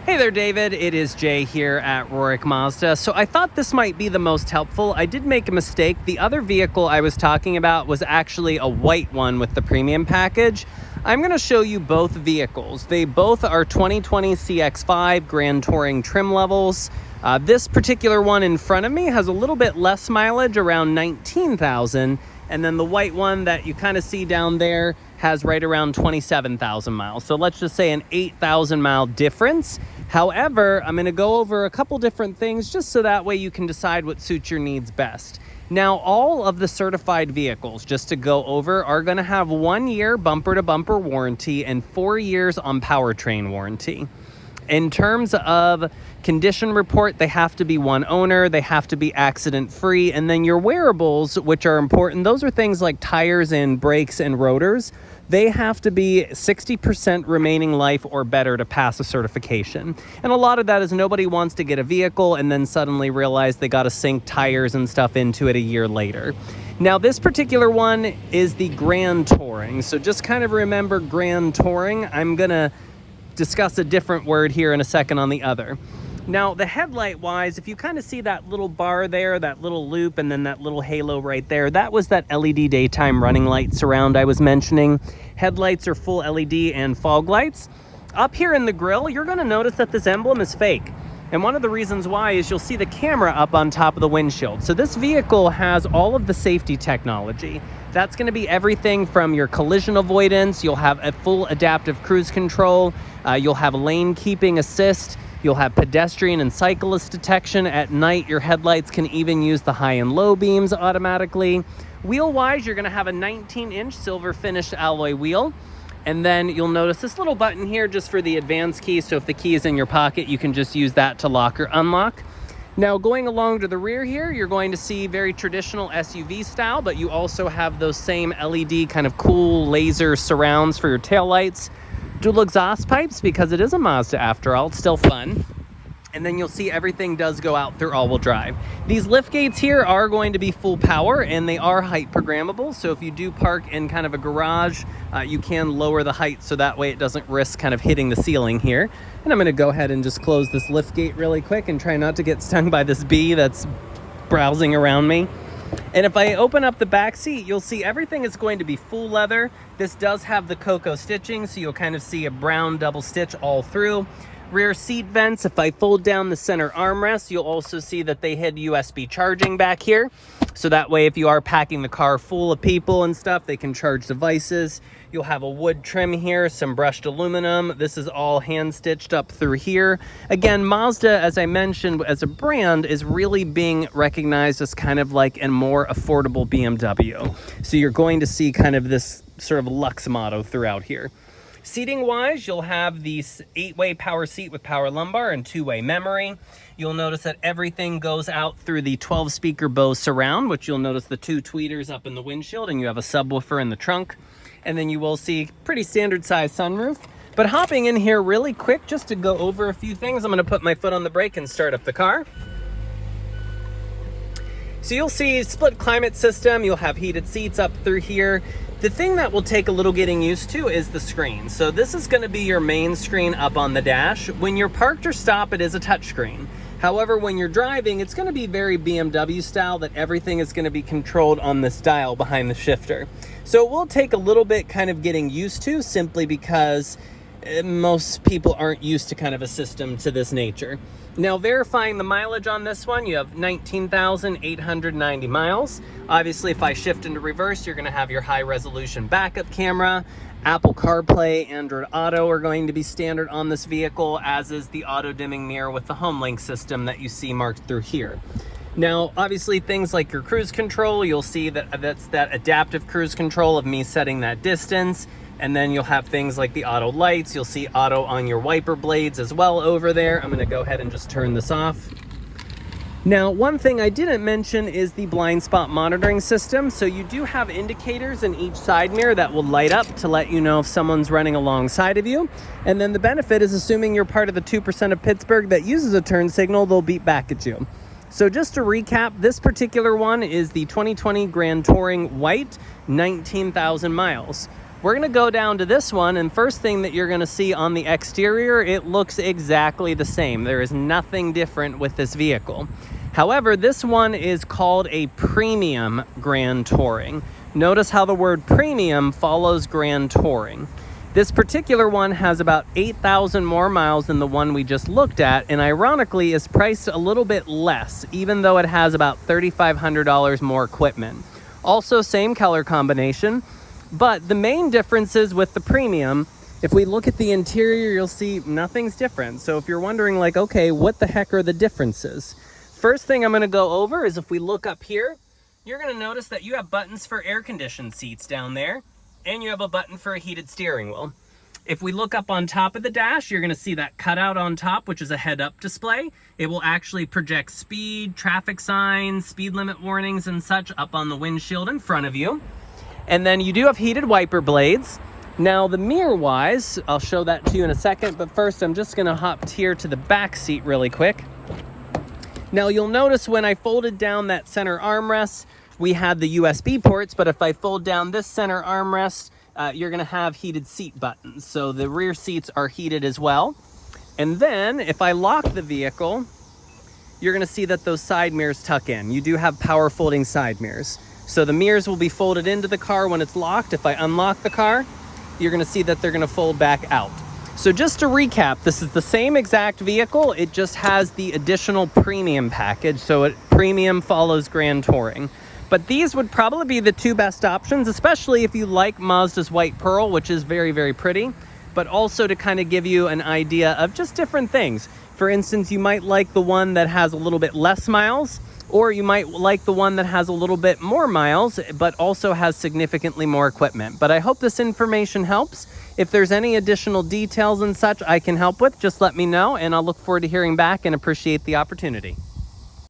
Hey there, David. It is Jay here at Rorick Mazda. So I thought this might be the most helpful. I did make a mistake. The other vehicle I was talking about was actually a white one with the premium package. I'm going to show you both vehicles. They both are 2020 CX-5 Grand Touring trim levels. This particular one in front of me has a little bit less mileage, around 19,000. And then the white one that you kind of see down there has right around 27,000 miles. So let's just say an 8,000 mile difference. However, I'm going to go over a couple different things just so that way you can decide what suits your needs best. Now, all of the certified vehicles, just to go over, are going to have 1 year bumper to bumper warranty and 4 years on powertrain warranty. In terms of condition report, they have to be one owner, they have to be accident free, and then your wearables, which are important, those are things like tires and brakes and rotors. They have to be 60% remaining life or better to pass a certification. And a lot of that is nobody wants to get a vehicle and then suddenly realize they got to sink tires and stuff into it a year later. Now, this particular one is the Grand Touring. So just kind of remember Grand Touring. I'm going to discuss a different word here in a second on the other. Now, the headlight wise, if you kind of see that little bar there, that little loop, and then that little halo right there, that was that LED daytime running light surround I was mentioning. Headlights are full LED and fog lights. Up here in the grille, you're going to notice that this emblem is fake. And one of the reasons why is you'll see the camera up on top of the windshield. So this vehicle has all of the safety technology. That's going to be everything from your collision avoidance. You'll have a full adaptive cruise control. You'll have lane keeping assist. You'll have pedestrian and cyclist detection. At night, your headlights can even use the high and low beams automatically. Wheel-wise, you're going to have a 19-inch silver finished alloy wheel. And then you'll notice this little button here just for the advanced key. So if the key is in your pocket, you can just use that to lock or unlock. Now, going along to the rear here, you're going to see very traditional SUV style, but you also have those same LED kind of cool laser surrounds for your taillights. Dual exhaust pipes, because it is a Mazda after all, it's still fun. And then you'll see everything does go out through all-wheel drive. These lift gates here are going to be full power, and they are height programmable. So if you do park in kind of a garage, you can lower the height so that way it doesn't risk kind of hitting the ceiling here. And I'm going to go ahead and just close this lift gate really quick and try not to get stung by this bee that's browsing around me. And if I open up the back seat, you'll see everything is going to be full leather. This does have the Coco stitching, so you'll kind of see a brown double stitch all through. Rear seat vents, if I fold down the center armrest, you'll also see that they had USB charging back here. So that way, if you are packing the car full of people and stuff, they can charge devices. You'll have a wood trim here, some brushed aluminum. This is all hand stitched up through here. Again, Mazda, as I mentioned, as a brand, is really being recognized as kind of like a more affordable BMW. So you're going to see kind of this sort of luxe motto throughout here. Seating wise, you'll have the 8-way power seat with power lumbar and 2-way memory. You'll notice that everything goes out through the 12-speaker Bose surround, which you'll notice the 2 tweeters up in the windshield, and you have a subwoofer in the trunk. And then you will see pretty standard size sunroof. But hopping in here really quick, just to go over a few things, I'm going to put my foot on the brake and start up the car. So you'll see split climate system. You'll have heated seats up through here. The thing that will take a little getting used to is the screen. So this is going to be your main screen up on the dash. When you're parked or stopped, it is a touchscreen. However, when you're driving, it's going to be very BMW style, that everything is going to be controlled on this dial behind the shifter. So it will take a little bit kind of getting used to, simply because most people aren't used to kind of a system to this nature. Now, verifying the mileage on this one, you have 19,890 miles. Obviously, if I shift into reverse, you're going to have your high resolution backup camera. Apple CarPlay, Android Auto are going to be standard on this vehicle, as is the auto dimming mirror with the HomeLink system that you see marked through here. Now, obviously, things like your cruise control, you'll see that that's that adaptive cruise control of me setting that distance. And then you'll have things like the auto lights. You'll see auto on your wiper blades as well over there. I'm going to go ahead and just turn this off. Now, one thing I didn't mention is the blind spot monitoring system. So you do have indicators in each side mirror that will light up to let you know if someone's running alongside of you. And then the benefit is, assuming you're part of the 2% of Pittsburgh that uses a turn signal, they'll beep back at you. So just to recap, this particular one is the 2020 Grand Touring White, 19,000 miles. We're gonna go down to this one, and first thing that you're gonna see on the exterior, it looks exactly the same. There is nothing different with this vehicle. However, this one is called a premium Grand Touring. Notice how the word premium follows Grand Touring. This particular one has about 8,000 more miles than the one we just looked at, and ironically is priced a little bit less, even though it has about $3,500 more equipment. Also, same color combination, but the main differences with the premium, if we look at the interior, you'll see nothing's different. So if you're wondering like, okay, what the heck are the differences? First thing I'm gonna go over is if we look up here, you're gonna notice that you have buttons for air-conditioned seats down there, and you have a button for a heated steering wheel. If we look up on top of the dash, you're gonna see that cutout on top, which is a head-up display. It will actually project speed, traffic signs, speed limit warnings and such up on the windshield in front of you. And then you do have heated wiper blades. Now the mirror-wise, I'll show that to you in a second, but first I'm just gonna hop here to the back seat really quick. Now you'll notice when I folded down that center armrest, we had the USB ports, but if I fold down this center armrest, you're gonna have heated seat buttons. So the rear seats are heated as well. And then if I lock the vehicle, you're gonna see that those side mirrors tuck in. You do have power folding side mirrors. So the mirrors will be folded into the car when it's locked. If I unlock the car, you're gonna see that they're gonna fold back out. So just to recap, this is the same exact vehicle, it just has the additional premium package. So premium follows Grand Touring. But these would probably be the two best options, especially if you like Mazda's White Pearl, which is very, very pretty, but also to kind of give you an idea of just different things. For instance, you might like the one that has a little bit less miles, or you might like the one that has a little bit more miles, but also has significantly more equipment. But I hope this information helps. If there's any additional details and such I can help with, just let me know, and I'll look forward to hearing back and appreciate the opportunity.